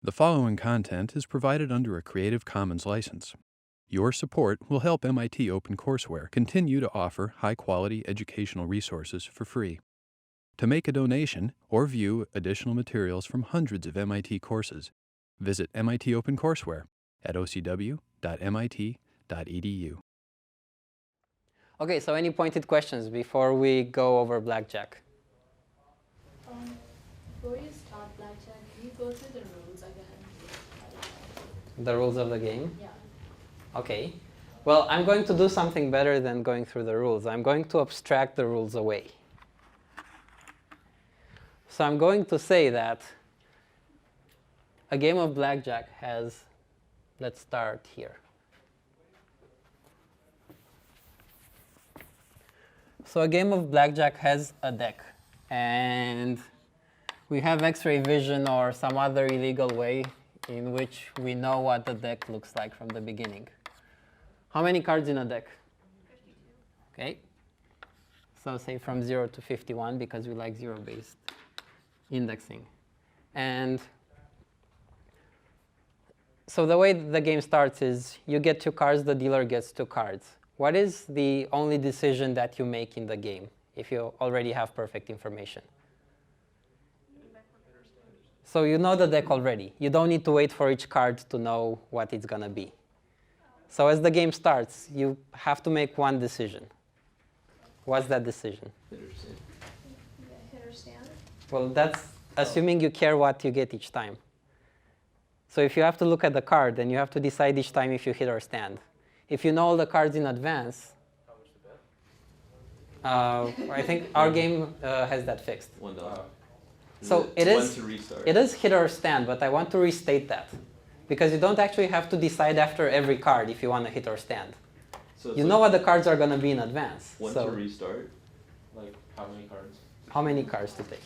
The following content is provided under a Creative Commons license. Your support will help MIT OpenCourseware continue to offer high-quality educational resources for free. To make a donation or view additional materials from hundreds of MIT courses, visit MIT OpenCourseware at ocw.mit.edu. Okay, so any pointed questions before we go over Blackjack? Before you start Blackjack, can you go through the rules again? The rules of the game? Yeah. Okay. Well, I'm going to do something better than going through the rules. I'm going to abstract the rules away. So I'm going to say that a game of Blackjack has, let's start here. So a game of Blackjack has a deck, and we have X-ray vision or some other illegal way in which we know what the deck looks like from the beginning. How many cards in a deck? 52. Okay. So say from 0 to 51 because we like zero-based indexing. And so the way the game starts is you get 2 cards, the dealer gets 2 cards. What is the only decision that you make in the game if you already have perfect information? So you know the deck already. You don't need to wait for each card to know what it's going to be. So as the game starts, you have to make one decision. What's that decision? Hit or stand? Well, that's assuming you care what you get each time. So if you have to look at the card, then you have to decide each time if you hit or stand. If you know all the cards in advance, I think our game has that fixed. $1. So it is hit or stand, but I want to restate that. Because you don't actually have to decide after every card if you want to hit or stand. So you know what the cards are going to be in advance. When so to restart? Like how many cards? How many cards to take.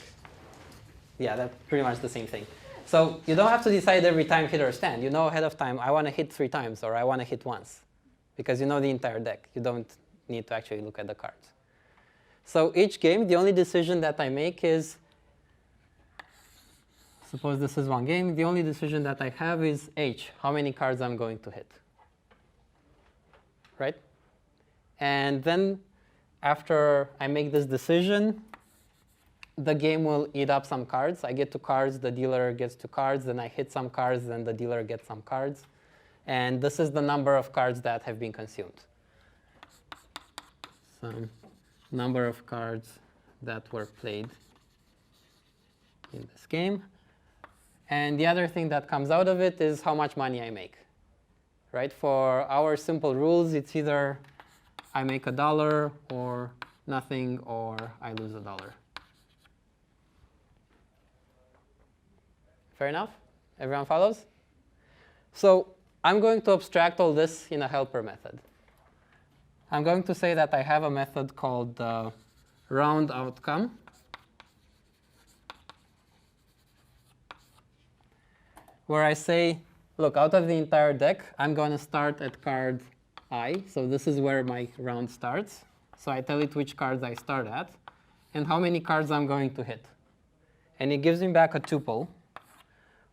Yeah, that's pretty much the same thing. So you don't have to decide every time hit or stand. You know ahead of time, I want to hit 3 times or I want to hit once. Because you know the entire deck. You don't need to actually look at the cards. So each game, the only decision that I make is, suppose this is one game, the only decision that I have is H, how many cards I'm going to hit. Right? And then after I make this decision, the game will eat up some cards. I get 2 cards, the dealer gets 2 cards, then I hit some cards, then the dealer gets some cards. And this is the number of cards that have been consumed. So number of cards that were played in this game. And the other thing that comes out of it is how much money I make. Right? For our simple rules, it's either I make $1 or nothing or I lose $1. Fair enough? Everyone follows? So I'm going to abstract all this in a helper method. I'm going to say that I have a method called round outcome. Where I say, look, out of the entire deck, I'm going to start at card I. So this is where my round starts. So I tell it which cards I start at and how many cards I'm going to hit. And it gives me back a tuple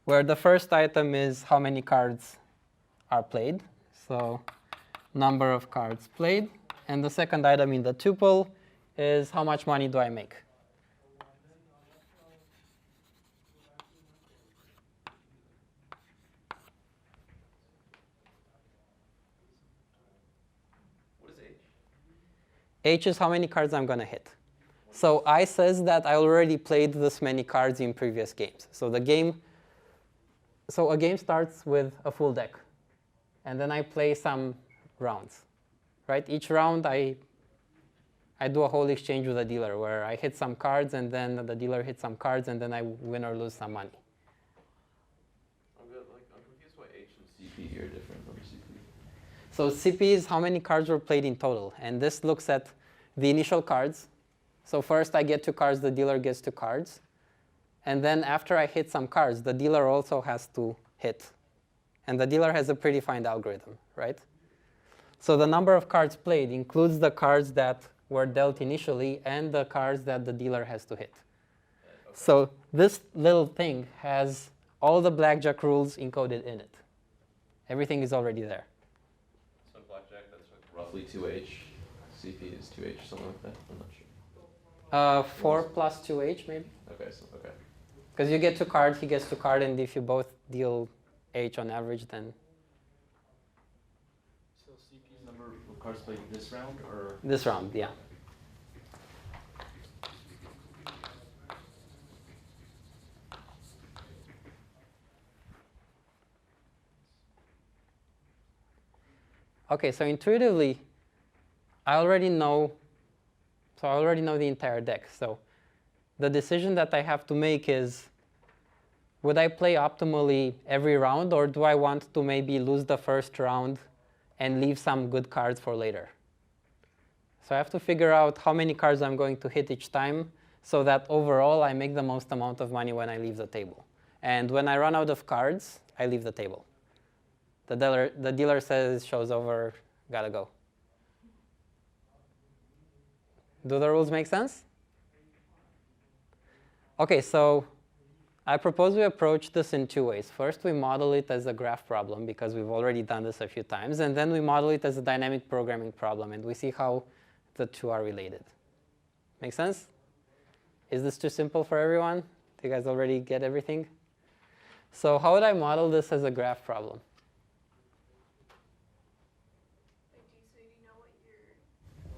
where the first item is how many cards are played. So number of cards played. And the second item in the tuple is how much money do I make. H is how many cards I'm going to hit. So I says that I already played this many cards in previous games. So a game starts with a full deck. And then I play some rounds. Right? Each round I do a whole exchange with the dealer where I hit some cards and then the dealer hits some cards and then I win or lose some money. I'm confused why H and CP are different from CP. So CP is how many cards were played in total. And this looks at the initial cards. So first I get 2 cards, the dealer gets 2 cards. And then after I hit some cards, the dealer also has to hit. And the dealer has a predefined algorithm, right? So the number of cards played includes the cards that were dealt initially and the cards that the dealer has to hit. Okay. So this little thing has all the blackjack rules encoded in it. Everything is already there. So in Blackjack, that's like roughly 2H. CP is 2H, something like that. I'm not sure. 4 plus 2H maybe? Okay, so okay. Because you get 2 cards, he gets 2 cards, and if you both deal H on average, then So CP's number of cards played this round, or? this round, yeah. Okay, so intuitively, I already know the entire deck. So the decision that I have to make is, would I play optimally every round, or do I want to maybe lose the first round and leave some good cards for later? So I have to figure out how many cards I'm going to hit each time so that overall I make the most amount of money when I leave the table. And when I run out of cards, I leave the table. The dealer says, show's over, gotta go. Do the rules make sense? Okay, so I propose we approach this in 2 ways. First, we model it as a graph problem, because we've already done this a few times. And then we model it as a dynamic programming problem, and we see how the two are related. Make sense? Is this too simple for everyone? Do you guys already get everything? So how would I model this as a graph problem?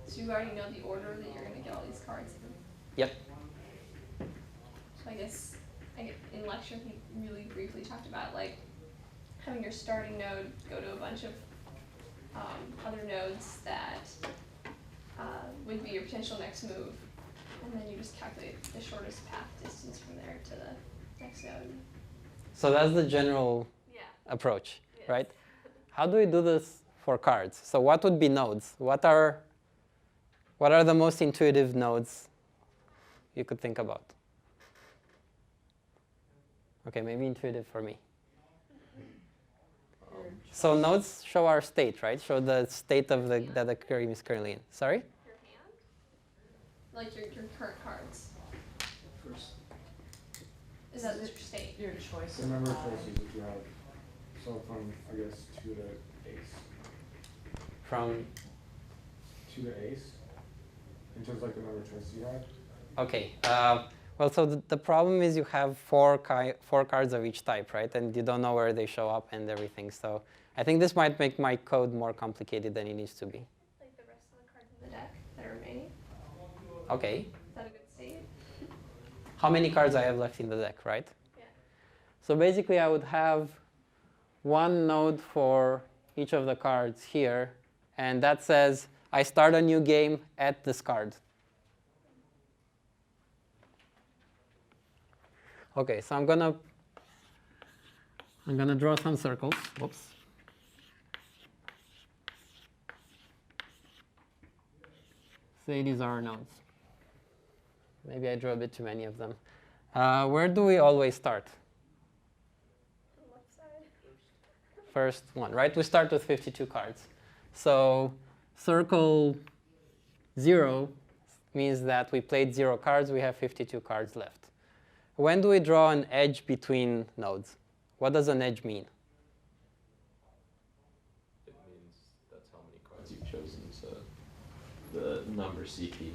So you already know the order that you're going to get all these cards in? Yep. So I guess in lecture he really briefly talked about like having your starting node go to a bunch of other nodes that would be your potential next move. And then you just calculate the shortest path distance from there to the next node. So that's the general approach, right? How do we do this for cards? So what would be nodes? What are the most intuitive nodes you could think about? Okay, maybe intuitive for me. So nodes show our state, right? Show the state of that the game is currently in. Sorry? Your hand? Like your current cards. First, Is that your state? Your choice. The number of choices that you have. So from, I guess, 2 to ace. From, 2 to ace? In terms of like the number of choices you have? okay. Well, so the problem is you have four cards of each type, right? And you don't know where they show up and everything. So I think this might make my code more complicated than it needs to be. Like the rest of the cards in the deck that are remaining? Okay. Is that a good state? How many cards I have left in the deck, right? Yeah. So basically I would have one node for each of the cards here, and that says I start a new game at this card. Okay, so I'm gonna draw some circles. Whoops. Say these are our nodes. Maybe I drew a bit too many of them. Where do we always start? On the left side. First one, right? We start with 52 cards. So circle 0 means that we played 0 cards. We have 52 cards left. When do we draw an edge between nodes? What does an edge mean? It means that's how many cards you've chosen, so the number CP.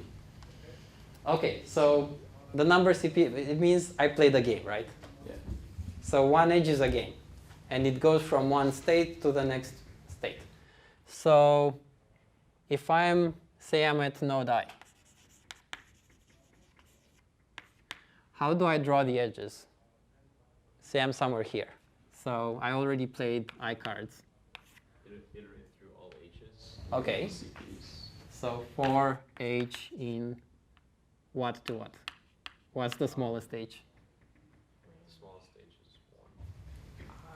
Okay, so the number CP, it means I played a game, right? Yeah. So one edge is a game, and it goes from one state to the next state. So if say I'm at node I, how do I draw the edges? Say I'm somewhere here. So I already played I cards. Iterate through all H's. Okay. CPs. So for H in what to what? What's the smallest H? The smallest H is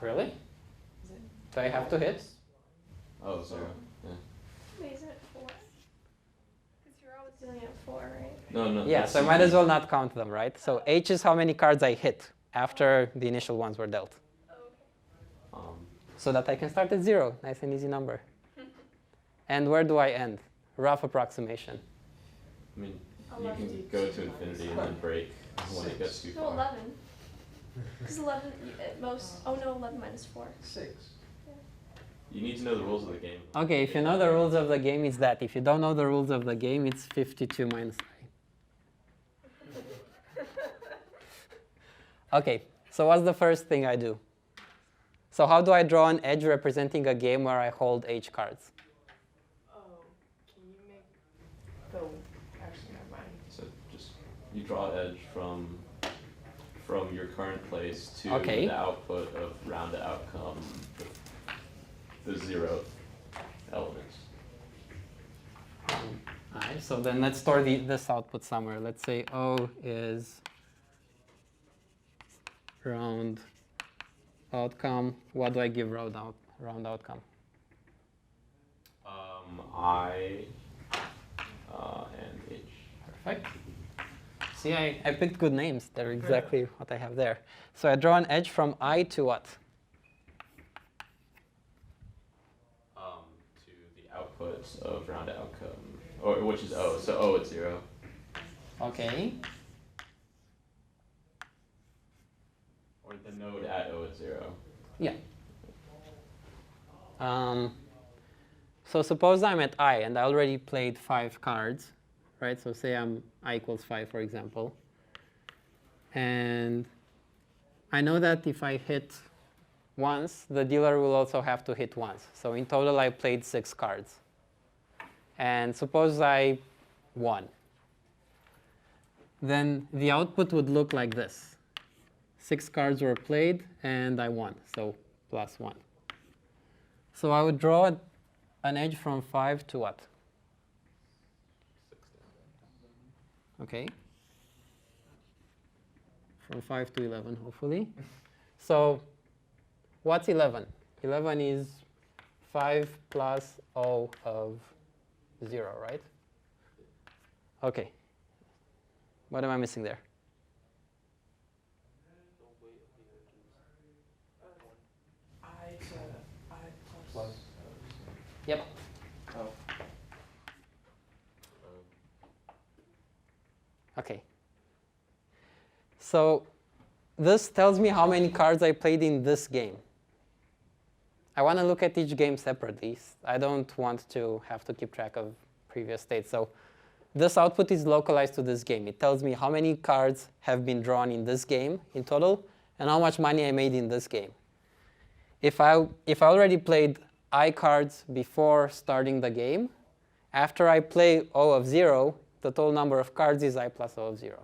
1. Really? Do I have to hit? Oh, 0. Yeah. Wait, isn't it 4? Because you're always dealing at 4, right? No. Yeah, that's so I might CP. as well not count them, right? So H is how many cards I hit after the initial ones were dealt. Oh, okay. So that I can start at 0. Nice and easy number. And where do I end? Rough approximation. I mean, I'll you have can to go choose to one. infinity and then break when it gets too No, far. 11. Because 11 at most. Oh no, 11 minus 4. 6. You need to know the rules of the game. Okay, if you know the rules of the game, it's that. If you don't know the rules of the game, it's 52 minus I. Okay, so what's the first thing I do? So how do I draw an edge representing a game where I hold H cards? Oh, can you make the, actually, never mind. So just you draw edge from your current place to Okay. the output of round outcome, the 0th elements. Alright, so then let's store this output somewhere. Let's say O is round outcome. What do I give round outcome? I and H. Perfect. See, I picked good names. They're exactly what I have there. So I draw an edge from I to what? To the output of round outcome, or which is O. So O at 0. Okay. Or the node at O at 0. Yeah. So suppose I'm at I and I already played 5 cards, right? So say I equals 5, for example. And I know that if I hit once, the dealer will also have to hit once. So in total, I played 6 cards. And suppose I won. Then the output would look like this. 6 cards were played, and I won, so +1. So I would draw an edge from 5 to what? Okay. From 5 to 11, hopefully. So what's 11? 11 is 5 plus O of 0, right? OK. What am I missing there? I to I plus. Yep. Oh. OK. So this tells me how many cards I played in this game. I want to look at each game separately. I don't want to have to keep track of previous states. So this output is localized to this game. It tells me how many cards have been drawn in this game in total and how much money I made in this game. If I already played I cards before starting the game, after I play O of 0, the total number of cards is I plus O of 0.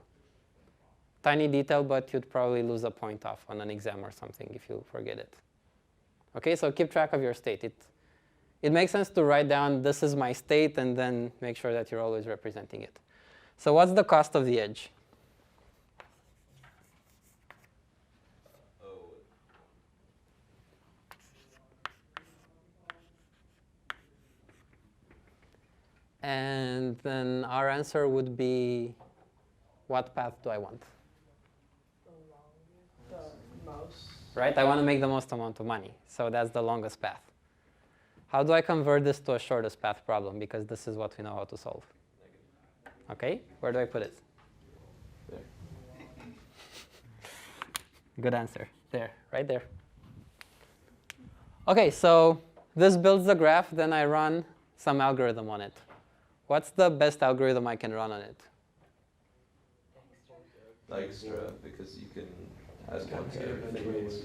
Tiny detail, but you'd probably lose a point off on an exam or something if you forget it. OK, so keep track of your state. It makes sense to write down this is my state and then make sure that you're always representing it. So what's the cost of the edge? And then our answer would be, what path do I want? The most. Right? I want to make the most amount of money. So that's the longest path. How do I convert this to a shortest path problem? Because this is what we know how to solve. OK, where do I put it? There. Good answer. There, right there. OK, so this builds the graph. Then I run some algorithm on it. What's the best algorithm I can run on it? Dijkstra, because you can add 1 to everything.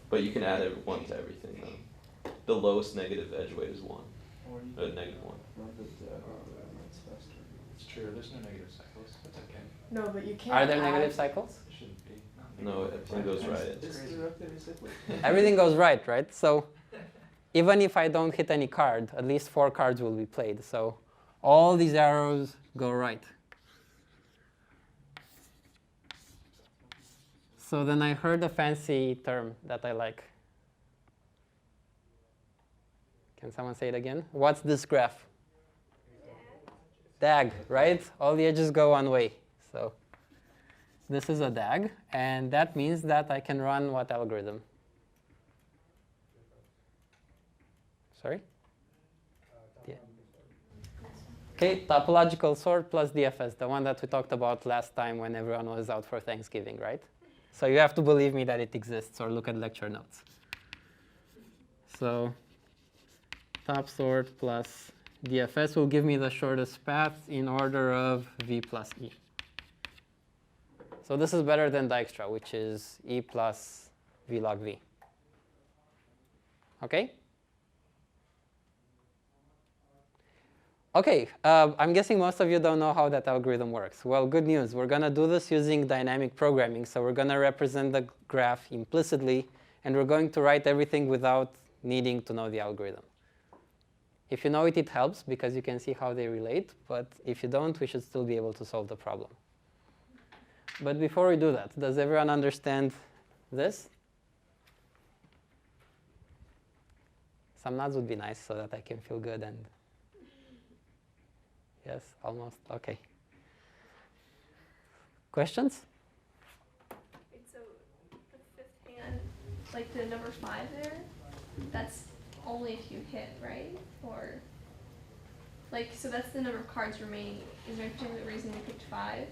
But you can add 1 to everything, though. The lowest negative edge weight is 1. Or you -1. that's faster. It's true, there's no negative cycles. That's okay. No, but you can't. Are there add- negative cycles? It shouldn't be. No, everything goes right. It's directly cyclic. Everything goes right, right? So even if I don't hit any card, at least 4 cards will be played. So all these arrows go right. So then I heard a fancy term that I like. Can someone say it again? What's this graph? DAG, right? All the edges go one way. So this is a DAG. And that means that I can run what algorithm? Sorry? Yeah. OK, topological sort plus DFS, the one that we talked about last time when everyone was out for Thanksgiving, right? So you have to believe me that it exists or look at lecture notes. So top sort plus DFS will give me the shortest path in order of V plus E. So this is better than Dijkstra, which is E plus V log V. OK? OK, I'm guessing most of you don't know how that algorithm works. Well, good news. We're going to do this using dynamic programming. So we're going to represent the graph implicitly. And we're going to write everything without needing to know the algorithm. If you know it, it helps, because you can see how they relate. But if you don't, we should still be able to solve the problem. But before we do that, does everyone understand this? Some nods would be nice so that I can feel good. And yes, almost. OK. Questions? Wait, so the fifth hand, like the number 5 there, that's only if you hit, right? Or, like, so that's the number of cards remaining. Is there a particular reason you picked 5?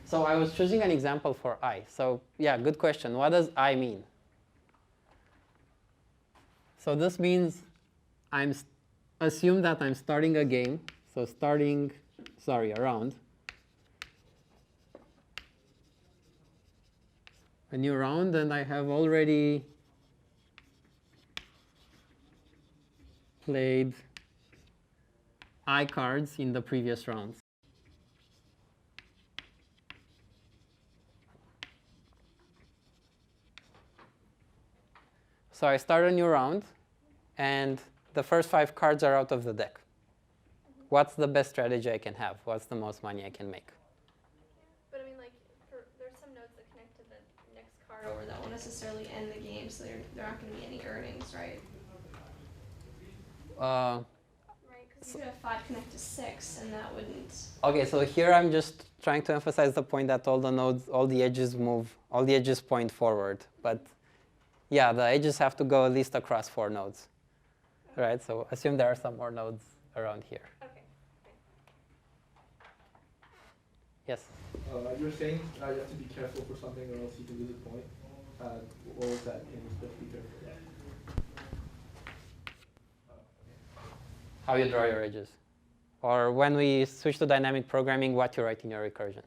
So I was choosing an example for I. So yeah, good question. What does I mean? So this means assume that I'm starting a game. So a round. A new round, and I have already played I cards in the previous rounds. So I start a new round, and the first 5 cards are out of the deck. What's the best strategy I can have? What's the most money I can make? But I mean, like, there's some nodes that connect to the next card over that won't necessarily end the game, so there aren't going to be any earnings, right? Right, because you could have 5 connect to 6, and that wouldn't. OK, so here I'm just trying to emphasize the point that all the nodes, all the edges move, all the edges point forward. But yeah, the edges have to go at least across 4 nodes. Right, so assume there are some more nodes around here. Okay. Yes? You're saying you have to be careful for something or else you can lose a point. What was that? Can you just be careful? How you draw your edges. Or when we switch to dynamic programming, what you write in your recursion.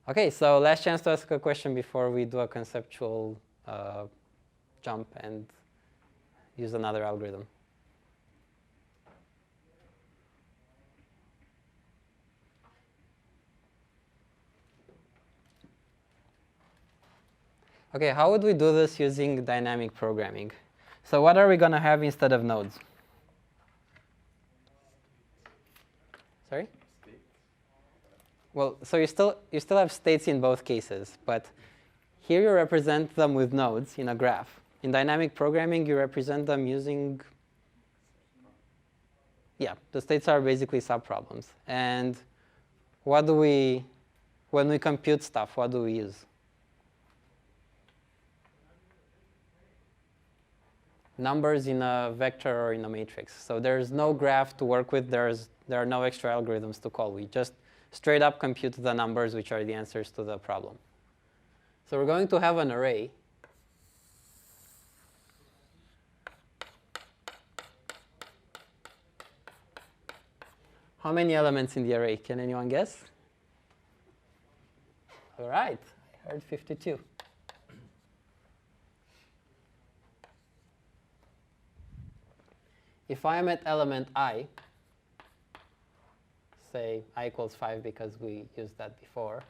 OK, so last chance to ask a question before we do a conceptual jump and use another algorithm. OK, how would we do this using dynamic programming? So what are we going to have instead of nodes? Sorry? Well, so you still have states in both cases. But here you represent them with nodes in a graph. In dynamic programming, you represent them using, yeah, the states are basically subproblems. And what do we, when we compute stuff, what do we use? Numbers in a vector or in a matrix. So there's no graph to work with. There are no extra algorithms to call. We just straight up compute the numbers, which are the answers to the problem. So we're going to have an array. How many elements in the array? Can anyone guess? All right, I heard 52. If I am at element I, say I equals 5 because we used that before,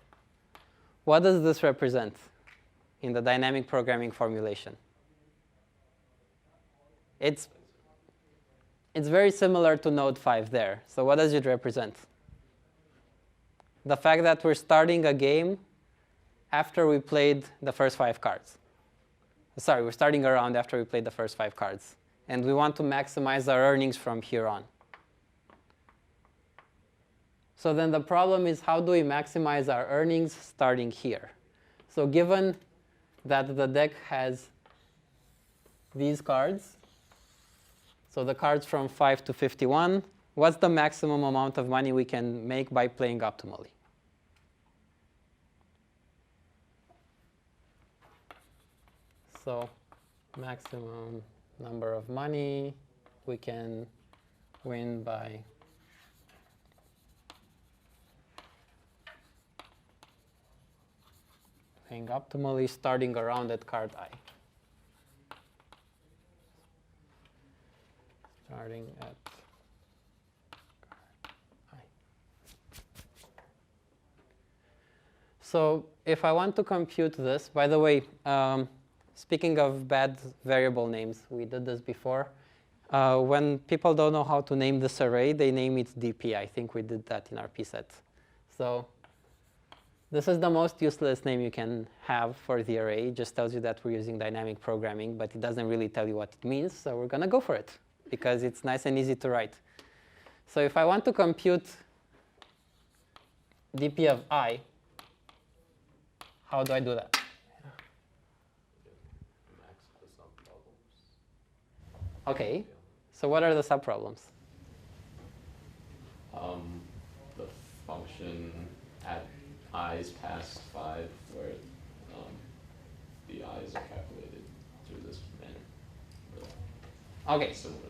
what does this represent in the dynamic programming formulation? It's very similar to node 5 there. So what does it represent? The fact that we're starting a game after we played the first 5 cards. Sorry, we're starting a round after we played the first 5 cards. And we want to maximize our earnings from here on. So then the problem is, how do we maximize our earnings starting here? So given that the deck has these cards, so the cards from 5 to 51, what's the maximum amount of money we can make by playing optimally? So maximum number of money we can win by playing optimally, starting around at card I. Starting at card I. So if I want to compute this, by the way, speaking of bad variable names, we did this before. When people don't know how to name this array, they name it dp. I think we did that in our pset. So this is the most useless name you can have for the array. It just tells you that we're using dynamic programming, but it doesn't really tell you what it means. So we're going to go for it, because it's nice and easy to write. So if I want to compute dp of I, how do I do that? OK. So what are the subproblems? The function at i's past 5, where the i's are calculated through this manner. OK. Similar.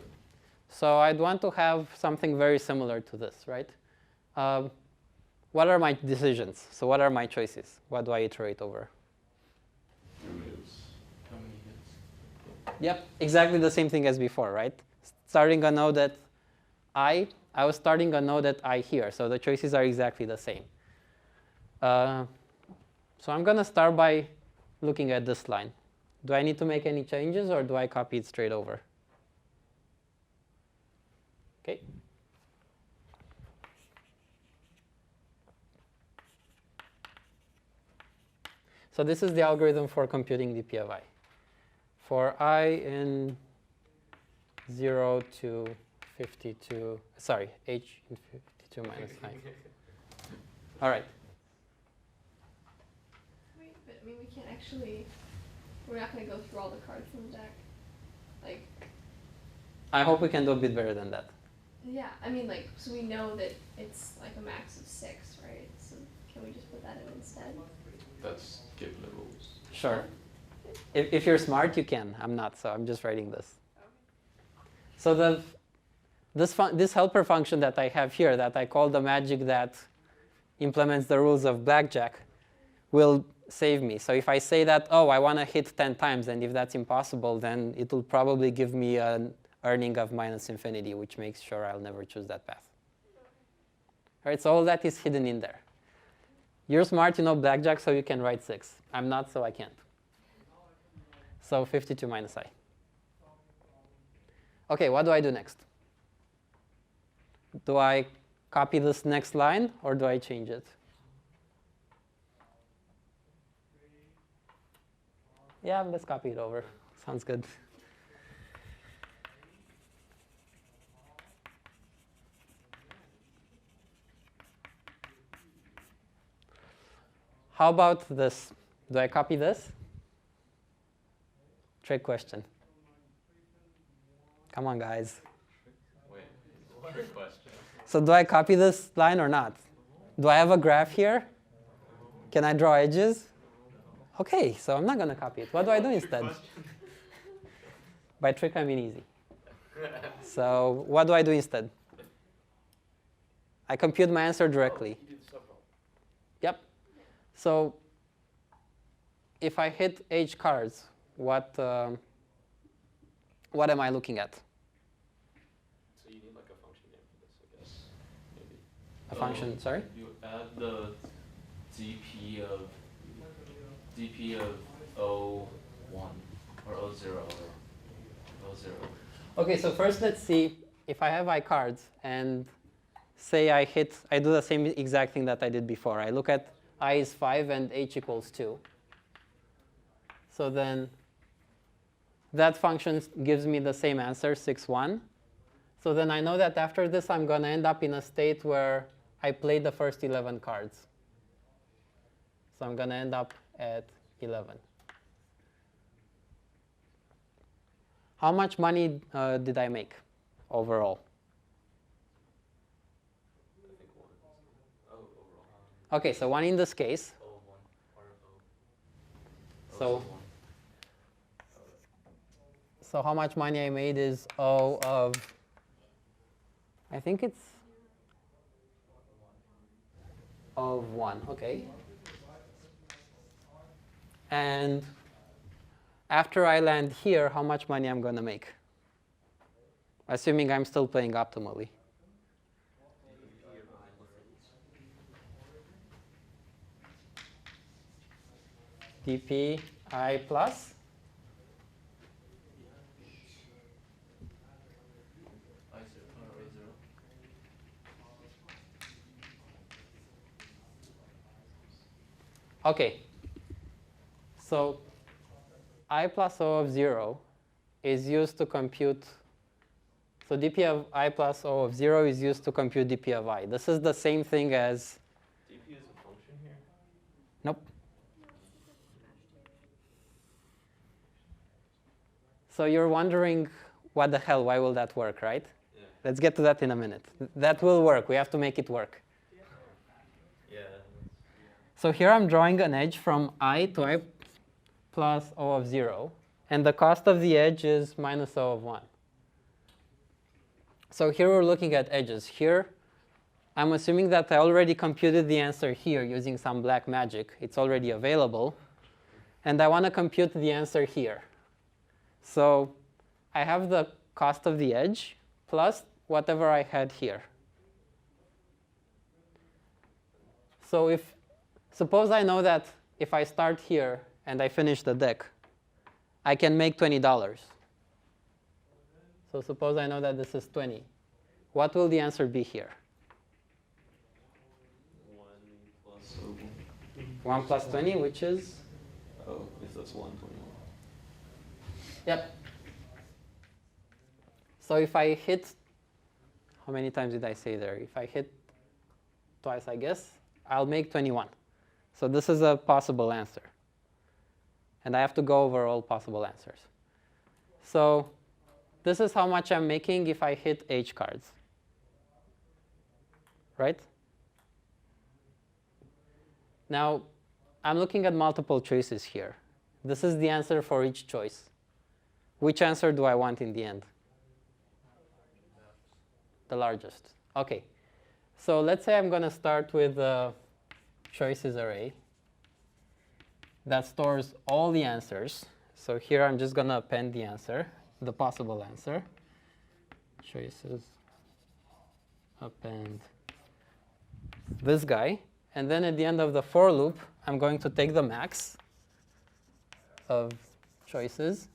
So I'd want to have something very similar to this, right? What are my decisions? So what are my choices? What do I iterate over? Moves. How many hits? Yep, exactly the same thing as before, right? Starting a node at I was starting a node at I here. So the choices are exactly the same. So I'm going to start by looking at this line. Do I need to make any changes, or do I copy it straight over? OK. So this is the algorithm for computing dp of I. For I in 0 to 52, sorry, h in 52 minus I. All right. Wait, but I mean, we can't actually, we're not going to go through all the cards from the deck. Like, I hope we can do a bit better than that. yeah, I mean, like, so we know that it's like a max of 6, right? So can we just put that in instead? That's given the rules. Sure. If you're smart, you can. I'm not, so I'm just writing this. So this helper function that I have here, that I call the magic that implements the rules of Blackjack, will save me. So if I say that, oh, I want to hit 10 times, and if that's impossible, then it will probably give me an earning of minus infinity, which makes sure I'll never choose that path. All right, so all that is hidden in there. You're smart, you know Blackjack, so you can write 6. I'm not, so I can't. So 52 minus I. OK, what do I do next? Do I copy this next line, or do I change it? Yeah, let's copy it over. Sounds good. How about this? Do I copy this? Trick question. Come on, guys. Wait, trick question. So do I copy this line or not? Do I have a graph here? Can I draw edges? OK, so I'm not going to copy it. What do I do instead? By trick, I mean easy. So what do I do instead? I compute my answer directly. Yep. So if I hit H cards, what am I looking at? So you need like a function name for this, I guess. Maybe. A function, sorry? You add the dp of O1 or O0 or O0. OK, so first let's see if I have I cards and say I do the same exact thing that I did before. I look at I is 5 and H equals 2. So then that function gives me the same answer, 6, 1. So then I know that after this, I'm going to end up in a state where I play the first 11 cards. So I'm going to end up at 11. How much money did I make overall? Okay, so 1 in this case. O of 1 or O. So, so how much money I made is O of, I think it's O of 1, okay. And after I land here, how much money I'm going to make? Assuming I'm still playing optimally. dp I plus I0 or A0. Okay. So I plus O of 0 is used to compute. So dp of I plus O of 0 is used to compute dp of I. This is the same thing as. dp is a function here? Nope. So you're wondering, what the hell, why will that work, right? Yeah. Let's get to that in a minute. That will work. We have to make it work. Yeah. So here I'm drawing an edge from I to I plus O of 0. And the cost of the edge is minus O of 1. So here we're looking at edges. Here, I'm assuming that I already computed the answer here using some black magic. It's already available. And I want to compute the answer here. So I have the cost of the edge plus whatever I had here. So suppose I know that if I start here and I finish the deck, I can make $20. So suppose I know that this is 20. What will the answer be here? 1 plus O. 1 plus 20, which is? Oh, if that's 121. Yep. So if I hit, how many times did I say there? If I hit twice, I guess, I'll make 21. So this is a possible answer. And I have to go over all possible answers. So this is how much I'm making if I hit H cards. Right? Now, I'm looking at multiple choices here. This is the answer for each choice. Which answer do I want in the end? The largest. OK. So let's say I'm going to start with a choices array that stores all the answers. So here I'm just going to append the answer, the possible answer. Choices, append this guy. And then at the end of the for loop, I'm going to take the max of choices.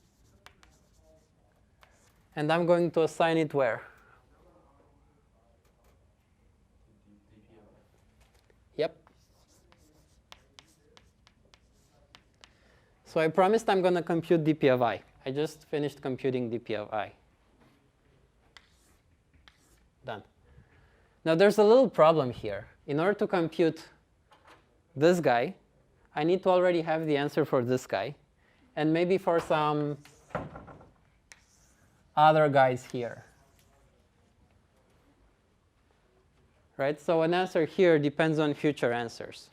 And I'm going to assign it where? Yep. So I promised I'm going to compute dp of I. I just finished computing dp of I. Done. Now there's a little problem here. In order to compute this guy, I need to already have the answer for this guy, and maybe for some other guys here. Right? So an answer here depends on future answers.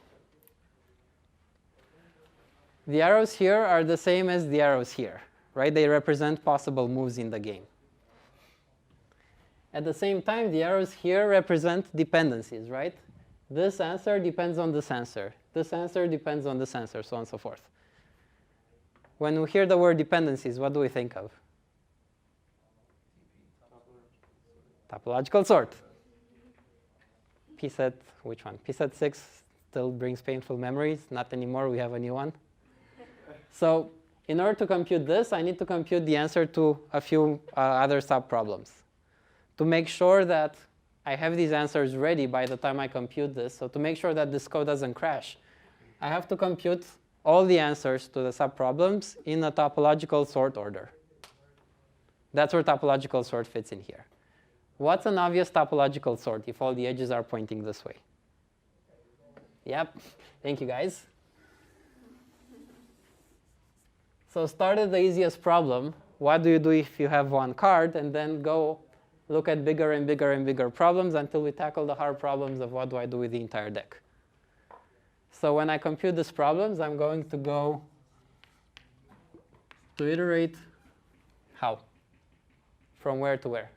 The arrows here are the same as the arrows here. Right? They represent possible moves in the game. At the same time, the arrows here represent dependencies, right? This answer depends on this answer. This answer depends on this answer, so on and so forth. When we hear the word dependencies, what do we think of? Topological sort. P set, which one? P set 6 still brings painful memories. Not anymore, we have a new one. So in order to compute this, I need to compute the answer to a few other subproblems. To make sure that I have these answers ready by the time I compute this, so to make sure that this code doesn't crash, I have to compute all the answers to the subproblems in a topological sort order. That's where topological sort fits in here. What's an obvious topological sort if all the edges are pointing this way? Yep. Thank you, guys. So start at the easiest problem. What do you do if you have one card? And then go look at bigger and bigger and bigger problems until we tackle the hard problems of what do I do with the entire deck. So when I compute these problems, I'm going to go to iterate how? From where to where?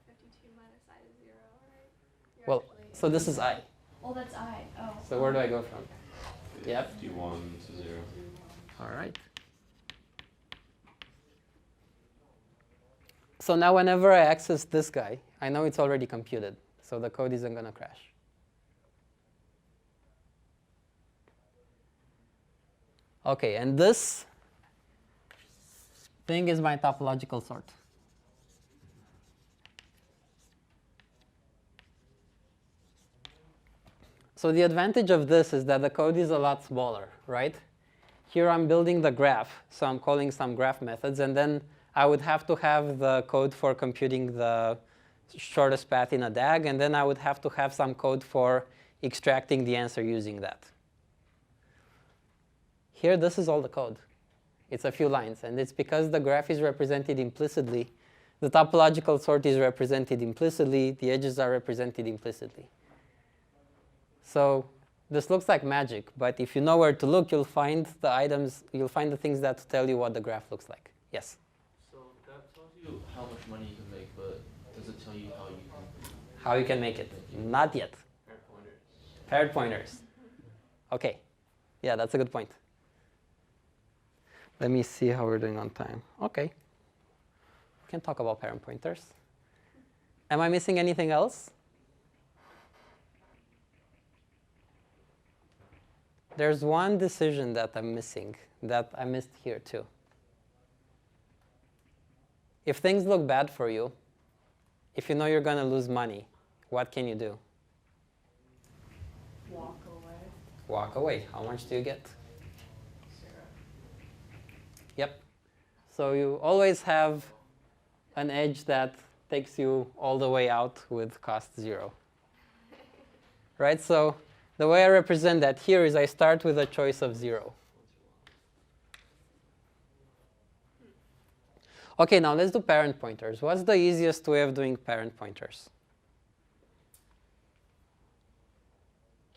52 minus I is 0, right? You're Well, actually- so this is I. Oh, that's I. Oh. So where do I go from? Yep. 51 to 0. All right. So now whenever I access this guy, I know it's already computed. So the code isn't going to crash. OK, and this thing is my topological sort. So the advantage of this is that the code is a lot smaller, right? Here I'm building the graph, so I'm calling some graph methods, and then I would have to have the code for computing the shortest path in a DAG, and then I would have to have some code for extracting the answer using that. Here, this is all the code. It's a few lines, and it's because the graph is represented implicitly. The topological sort is represented implicitly. The edges are represented implicitly. So this looks like magic, but if you know where to look, you'll find the items, you'll find the things that tell you what the graph looks like. Yes? So that tells you how much money you can make, but does it tell you how you can? How you can make it? Not yet. Paired pointers. Paired pointers. OK. Yeah, that's a good point. Let me see how we're doing on time. OK. We can talk about parent pointers. Am I missing anything else? There's one decision that I'm missing, that I missed here too. If things look bad for you, if you know you're going to lose money, what can you do? Walk away. Walk away. How much do you get? 0. Yep. So you always have an edge that takes you all the way out with cost 0. Right? So the way I represent that here is I start with a choice of 0. OK, now let's do parent pointers. What's the easiest way of doing parent pointers?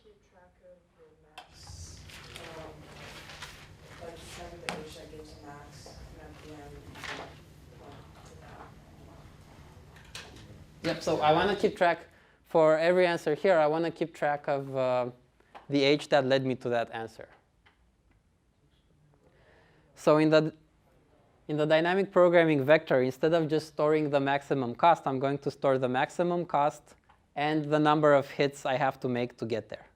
Keep track of your max. Like having the H that gives max, and at the end, Yep, so I want to keep track, for every answer here, I want to keep track of the H that led me to that answer. So in the dynamic programming vector, instead of just storing the maximum cost, I'm going to store the maximum cost and the number of hits I have to make to get there.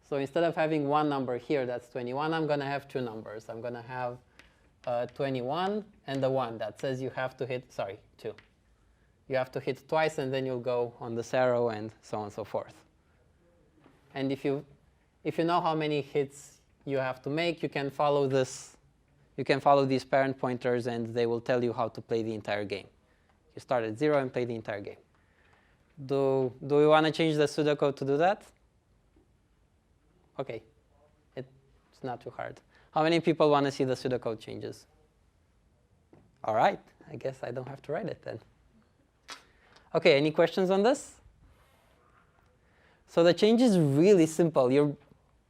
So instead of having one number here, that's 21, I'm going to have two numbers. I'm going to have 21 and the 1 that says you have to hit, 2. You have to hit twice, and then you'll go on this arrow, and so on and so forth. And if you know how many hits you have to make, you can follow this. You can follow these parent pointers, and they will tell you how to play the entire game. You start at 0 and play the entire game. Do we want to change the pseudocode to do that? OK. It's not too hard. How many people want to see the pseudocode changes? All right. I guess I don't have to write it then. OK, any questions on this? So the change is really simple.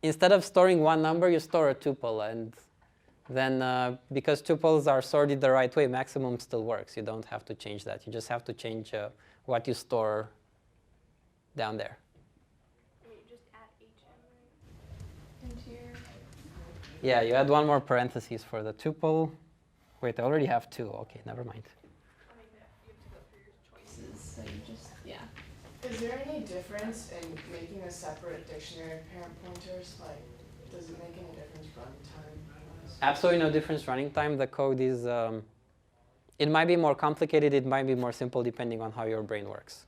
Instead of storing one number, you store a tuple. And then because tuples are sorted the right way, maximum still works. You don't have to change that. You just have to change what you store down there. You just add HM, right? Into your... Yeah, you add one more parentheses for the tuple. Wait, I already have 2. OK, never mind. I mean, you have to go through your choices, so you just, yeah. Is there any difference in making a separate dictionary of parent pointers? Like, does it make any difference runtime-wise? Absolutely no difference running time. The code is, it might be more complicated. It might be more simple, depending on how your brain works.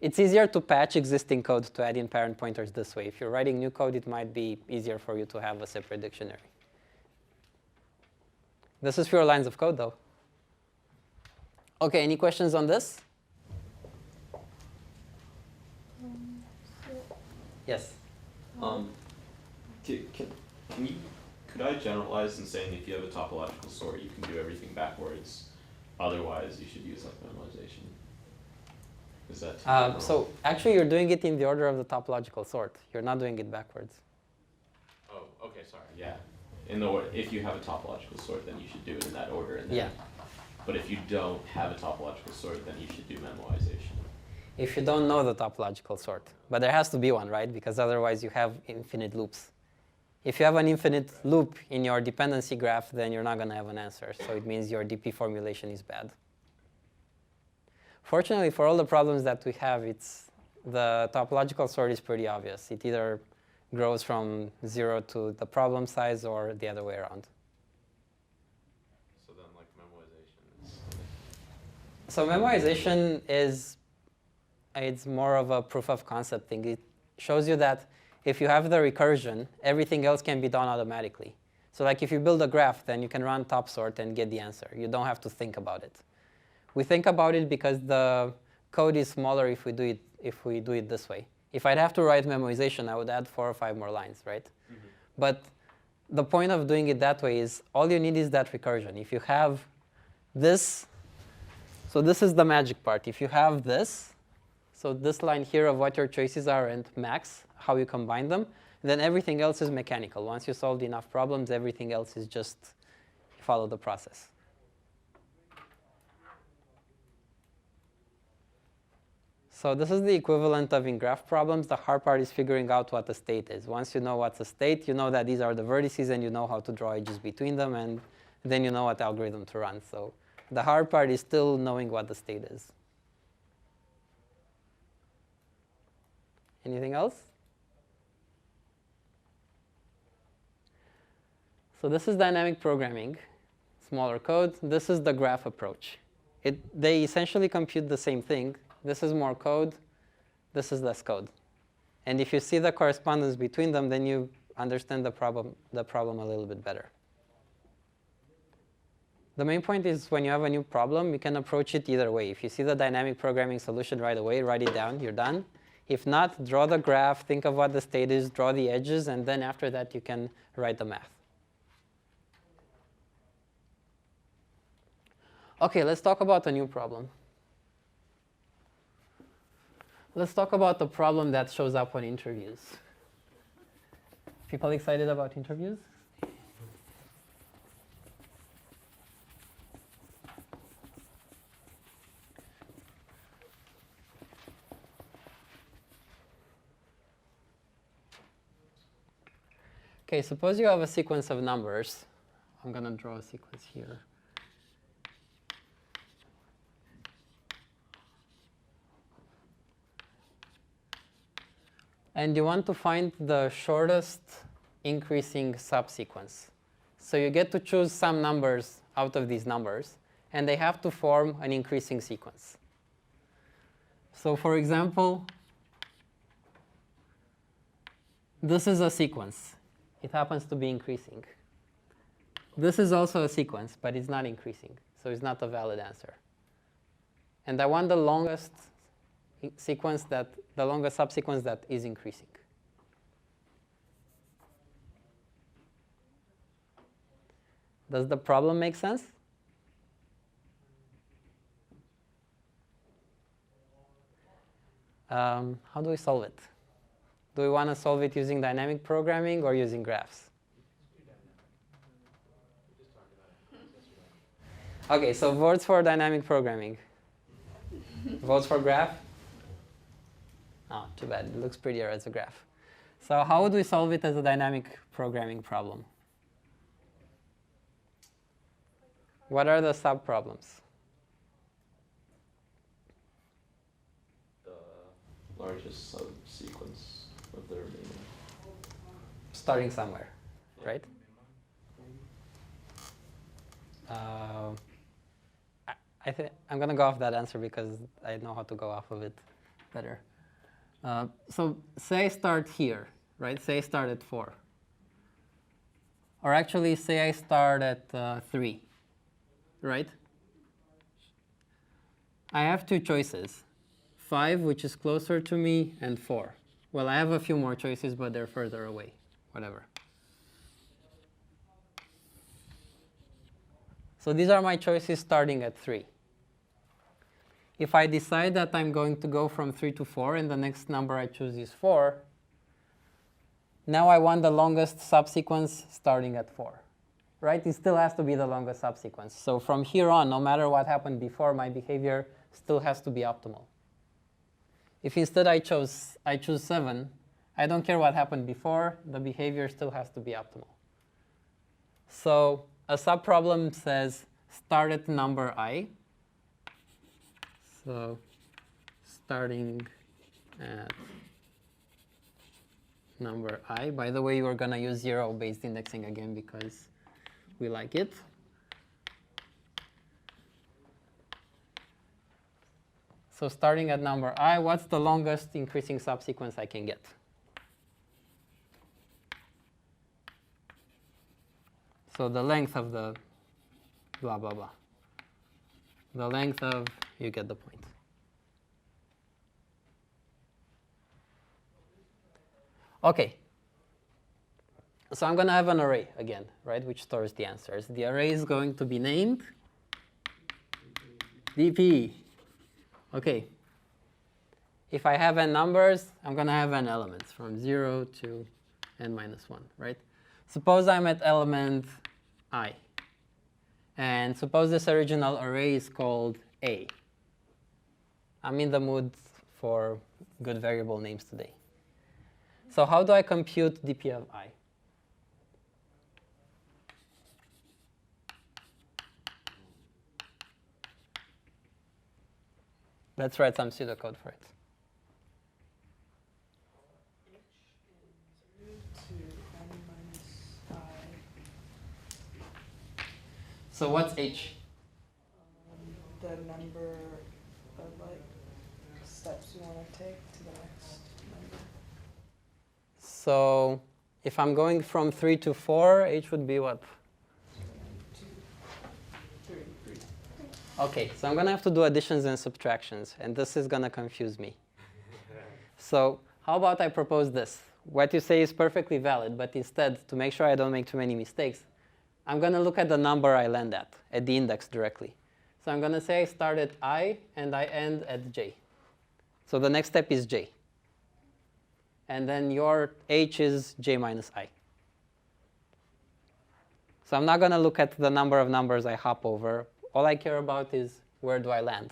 It's easier to patch existing code to add in parent pointers this way. If you're writing new code, it might be easier for you to have a separate dictionary. This is fewer lines of code, though. OK, any questions on this? Yes? Could I generalize in saying if you have a topological sort, you can do everything backwards? Otherwise, you should use like minimalization. Is that too general? So actually, you're doing it in the order of the topological sort. You're not doing it backwards. Oh, okay, sorry. Yeah. In the order, if you have a topological sort, then you should do it in that order. And then, Yeah. But if you don't have a topological sort, then you should do memoization. If you don't know the topological sort. But there has to be one, right? Because otherwise you have infinite loops. If you have an infinite loop in your dependency graph, then you're not going to have an answer. So it means your DP formulation is bad. Fortunately, for all the problems that we have, the topological sort is pretty obvious. It either grows from 0 to the problem size or the other way around. So then, like, memoization is... So memoization it's more of a proof of concept thing. It shows you that if you have the recursion, everything else can be done automatically. So like if you build a graph, then you can run top sort and get the answer. You don't have to think about it. We think about it because the code is smaller if we do it this way. If I'd have to write memoization, I would add 4 or 5 more lines, right? Mm-hmm. But the point of doing it that way is all you need is that recursion. If you have this, so this is the magic part. If you have this, so this line here of what your choices are and max, how you combine them, then everything else is mechanical. Once you solved enough problems, everything else is just follow the process. So this is the equivalent of in graph problems. The hard part is figuring out what the state is. Once you know what's the state, you know that these are the vertices, and you know how to draw edges between them, and then you know what algorithm to run. So the hard part is still knowing what the state is. Anything else? So this is dynamic programming, smaller code. This is the graph approach. They essentially compute the same thing. This is more code. This is less code. And if you see the correspondence between them, then you understand the problem a little bit better. The main point is when you have a new problem, you can approach it either way. If you see the dynamic programming solution right away, write it down, you're done. If not, draw the graph, think of what the state is, draw the edges, and then after that, you can write the math. OK, let's talk about a new problem. Let's talk about the problem that shows up on interviews. People excited about interviews? OK, suppose you have a sequence of numbers. I'm going to draw a sequence here. And you want to find the shortest increasing subsequence. So you get to choose some numbers out of these numbers, and they have to form an increasing sequence. So for example, this is a sequence. It happens to be increasing. This is also a sequence, but it's not increasing, so it's not a valid answer. And I want the longest the longest subsequence that is increasing. Does the problem make sense? How do we solve it? Do we want to solve it using dynamic programming or using graphs? OK, so votes for dynamic programming. Votes for graph? Oh, too bad. It looks prettier as a graph. So how would we solve it as a dynamic programming problem? What are the sub-problems? The largest subsequence of the remaining. Starting somewhere, right? I'm going to go off that answer because I know how to go off of it better. So say I start here, right? Say I start at 4. Or actually, say I start at 3, right? I have 2 choices, 5, which is closer to me, and 4. Well, I have a few more choices, but they're further away, whatever. So these are my choices starting at 3. if I decide that I'm going to go from 3 to 4 and the next number I choose is 4, now I want the longest subsequence starting at 4. Right? It still has to be the longest subsequence. So from here on, no matter what happened before, my behavior still has to be optimal. If instead I choose 7, I don't care what happened before, the behavior still has to be optimal. So a subproblem says start at number I. So starting at number I. By the way, we're going to use 0-based indexing again because we like it. So starting at number I, what's the longest increasing subsequence I can get? So the length of the blah, blah, blah. The length of, you get the point. OK. So I'm going to have an array again, right, which stores the answers. The array is going to be named dp. OK. If I have n numbers, I'm going to have n elements from 0 to n minus 1, right? Suppose I'm at element I. And suppose this original array is called A. I'm in the mood for good variable names today. So how do I compute dp of I? Let's write some pseudocode for it. So what's h? The number of like steps you want to take to the next number. So if I'm going from 3 to 4, h would be what? 2, 3. OK, so I'm going to have to do additions and subtractions. And this is going to confuse me. So how about I propose this? What you say is perfectly valid. But instead, to make sure I don't make too many mistakes, I'm going to look at the number I land at the index directly. So I'm going to say I start at I, and I end at j. So the next step is j. And then your h is j minus I. So I'm not going to look at the number of numbers I hop over. All I care about is where do I land.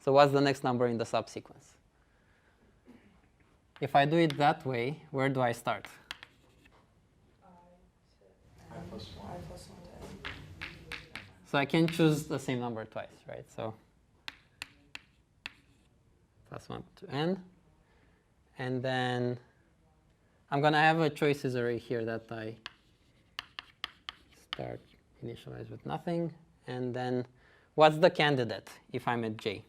So what's the next number in the subsequence? If I do it that way, where do I start? I plus 1. I plus 1 to n. So I can choose the same number twice, right? So plus 1 to n. And then I'm going to have a choices array here that I start initialize with nothing. And then what's the candidate if I'm at j?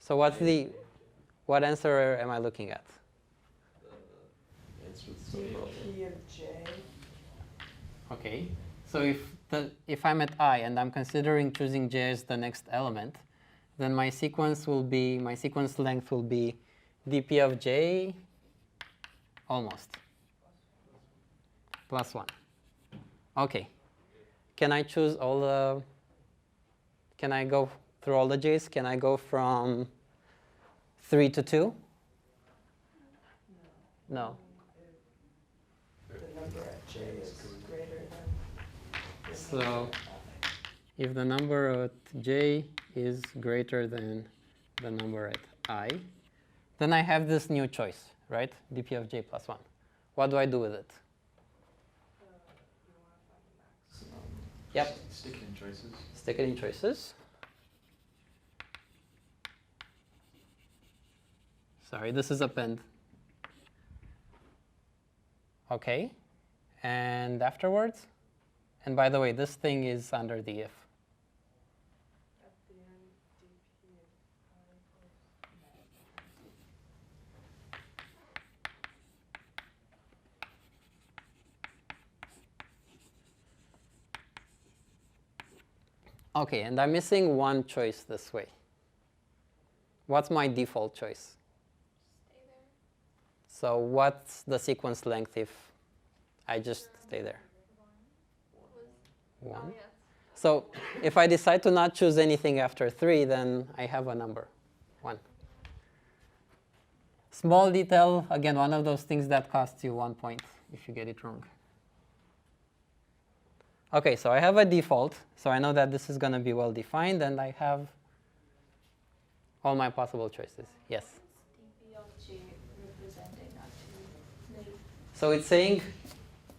So what answer am I looking at? Answer with some problem. dp of j. OK. So if I'm at I and I'm considering choosing j as the next element, then my sequence length will be dp of j almost plus 1. OK. Can I choose all the, can I go through all the j's? Can I go from 3 to 2? No. The number at j is greater than. So if the number at j is greater than the number at I, then I have this new choice, right? dp of j plus 1. What do I do with it? Yep. Stick it in choices. Stick it in choices. Sorry, this is append. OK. And afterwards? And by the way, this thing is under the if. At the end, dp of OK, and I'm missing one choice this way. What's my default choice? Stay there. So what's the sequence length if I just stay there? What was 1. Oh, yeah. So if I decide to not choose anything after 3, then I have a number, 1. Small detail, again, one of those things that costs you 1 point if you get it wrong. OK, so I have a default. So I know that this is going to be well defined, and I have all my possible choices. Yes? dp of j representing actually? So it's saying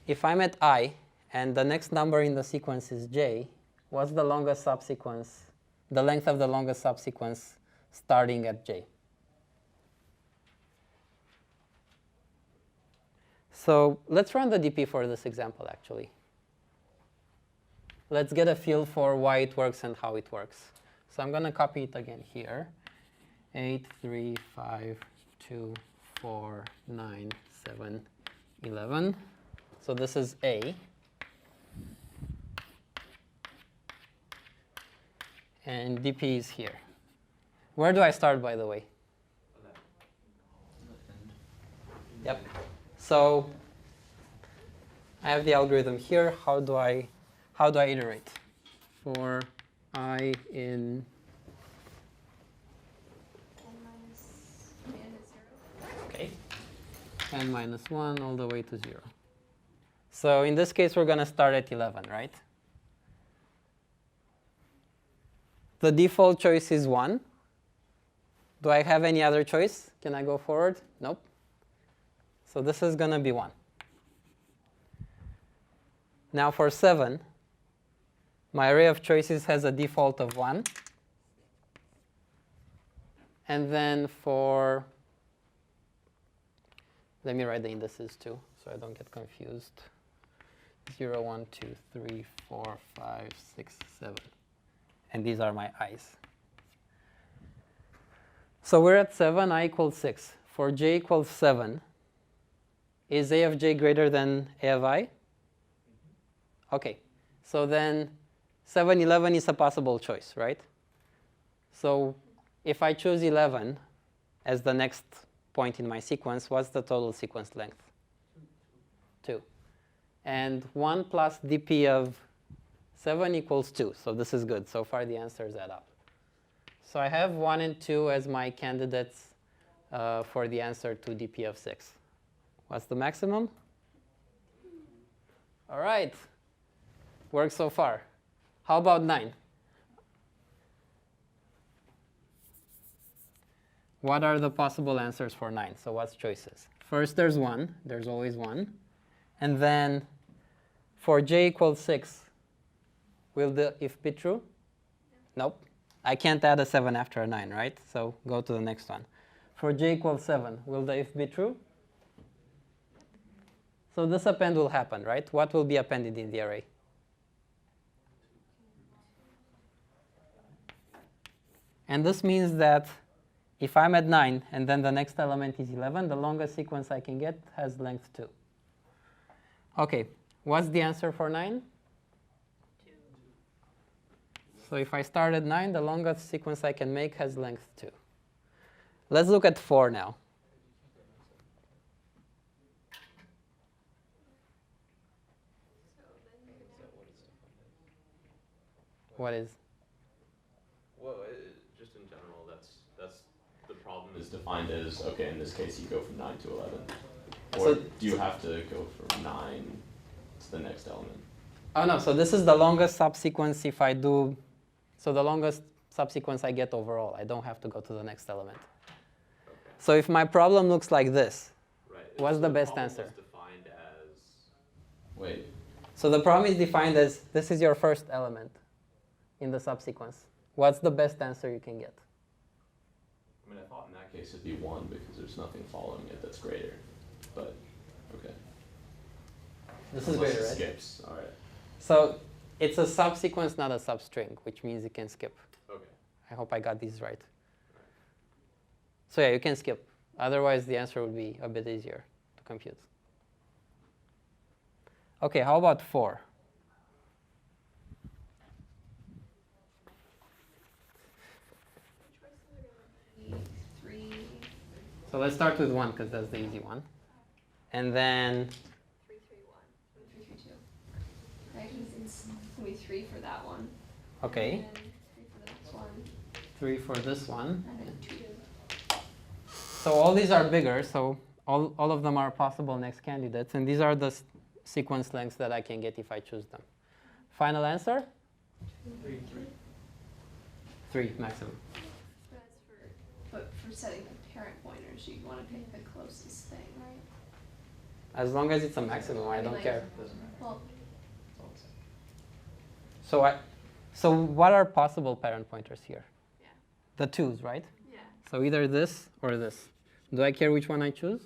if I'm at I, and the next number in the sequence is j, what's the longest subsequence, the length of the longest subsequence starting at j? So let's run the DP for this example, actually. Let's get a feel for why it works and how it works. So I'm going to copy it again here. 8, 3, 5, 2, 4, 9, 7, 11. So this is A. And DP is here. Where do I start, by the way? Yep. So I have the algorithm here. How do I iterate? For I in okay, n minus 1 all the way to 0. So in this case, we're going to start at 11, right? The default choice is 1. Do I have any other choice? Can I go forward? Nope. So this is going to be 1. Now for 7, my array of choices has a default of 1. And then for, let me write the indices too, so I don't get confused. 0, 1, 2, 3, 4, 5, 6, 7. And these are my i's. So we're at 7, I equals 6. For j equals 7, is a of j greater than a of I? OK. So then 7, 11 is a possible choice, right? So if I choose 11 as the next point in my sequence, what's the total sequence length? 2. And 1 plus dp of 7 equals 2. So this is good. So far, the answers add up. So I have 1 and 2 as my candidates for the answer to dp of 6. What's the maximum? All right. Works so far. How about 9? What are the possible answers for 9? So what's choices? First, there's 1. There's always 1. And then for j equals 6, will the if be true? Nope. I can't add a 7 after a 9, right? So go to the next one. For j equals 7, will the if be true? So this append will happen, right? What will be appended in the array? And this means that if I'm at 9 and then the next element is 11, the longest sequence I can get has length 2. OK, what's the answer for 9? 2. So if I start at 9, the longest sequence I can make has length 2. Let's look at 4 now. What is? Well, just in general, that's the problem is defined as, OK, in this case, you go from 9 to 11. Or So do you have to go from 9 to the next element? Oh, no. So this is the longest subsequence if I do. So the longest subsequence I get overall. I don't have to go to the next element. Okay. So if my problem looks like this, Right. what's So the best problem answer? was defined as, wait. So the problem is defined as this is your first element in the subsequence. What's the best answer you can get? I mean, I thought in that case it'd be 1 because there's nothing following it that's greater. But, OK. This is Unless greater, it right? skips. All right. So it's a subsequence, not a substring, which means it can skip. OK. I hope I got these right. So yeah, you can skip. Otherwise, the answer would be a bit easier to compute. OK, how about 4? So let's start with 1, because that's the easy one. And then 3, 3, 1. 3, 3, 2. Right? be 3 for that one. Okay. And 3 for the next one. 3 for this one. And then 2. So all these are bigger, so all of them are possible next candidates. And these are the sequence lengths that I can get if I choose them. Final answer? 3. 3 maximum. But for setting the parent pointers, you'd want to pick the closest thing, right? As long as it's a maximum, I don't care. Doesn't matter. Well, It's all the same. So what are possible parent pointers here? Yeah. The 2's, right? yeah. So either this or this. Do I care which one I choose?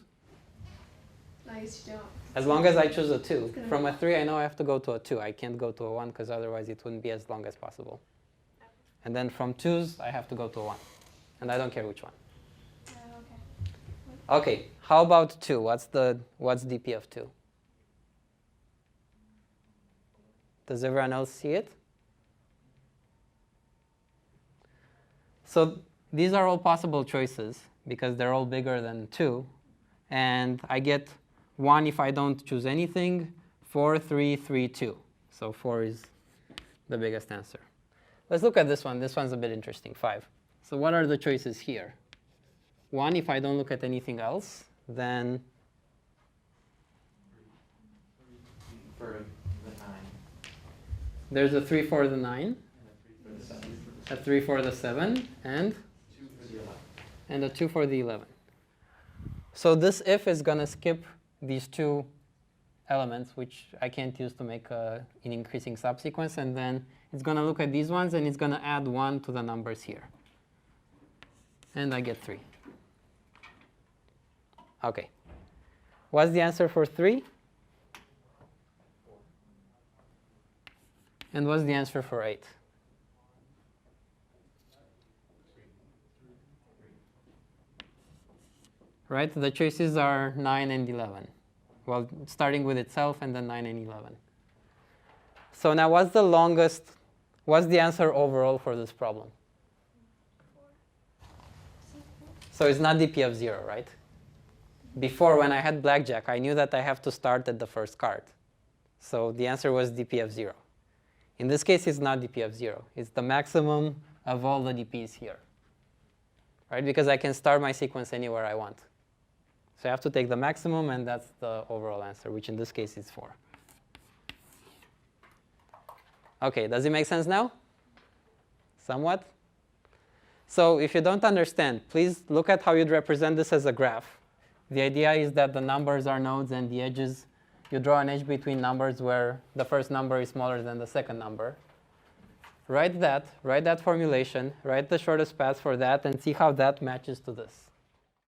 I guess you don't. As long as I choose a 2. gonna From be- a 3, I know I have to go to a 2. I can't go to a 1 because otherwise it wouldn't be as long as possible. And then from 2's, I have to go to a 1. And I don't care which one. Okay. Okay, how about 2? What's dp of 2? Does everyone else see it? So these are all possible choices because they're all bigger than 2. And I get 1 if I don't choose anything, 4, 3, 3, 2. So 4 is the biggest answer. Let's look at this one. This one's a bit interesting, 5. So what are the choices here? 1 if I don't look at anything else, then For the 9. there's a 3 for the 9, And a 3 for the 7. a 3 for the 7, and 2 for the 11. a 2 for the 11. So this if is going to skip these 2 elements, which I can't use to make an increasing subsequence, and then it's going to look at these ones, and it's going to add 1 to the numbers here. And I get 3. OK. What's the answer for 3? And what's the answer for 8? Right? The choices are 9 and 11. Well, starting with itself and then 9 and 11. So now what's the answer overall for this problem? So it's not dp of 0, right? Before, when I had blackjack, I knew that I have to start at the first card. So the answer was dp of 0. In this case, it's not dp of 0. It's the maximum of all the dp's here, right? Because I can start my sequence anywhere I want. So I have to take the maximum, and that's the overall answer, which in this case is 4. OK, does it make sense now? Somewhat? So if you don't understand, please look at how you'd represent this as a graph. The idea is that the numbers are nodes, and the edges, you draw an edge between numbers where the first number is smaller than the second number. Write that formulation, write the shortest path for that, and see how that matches to this.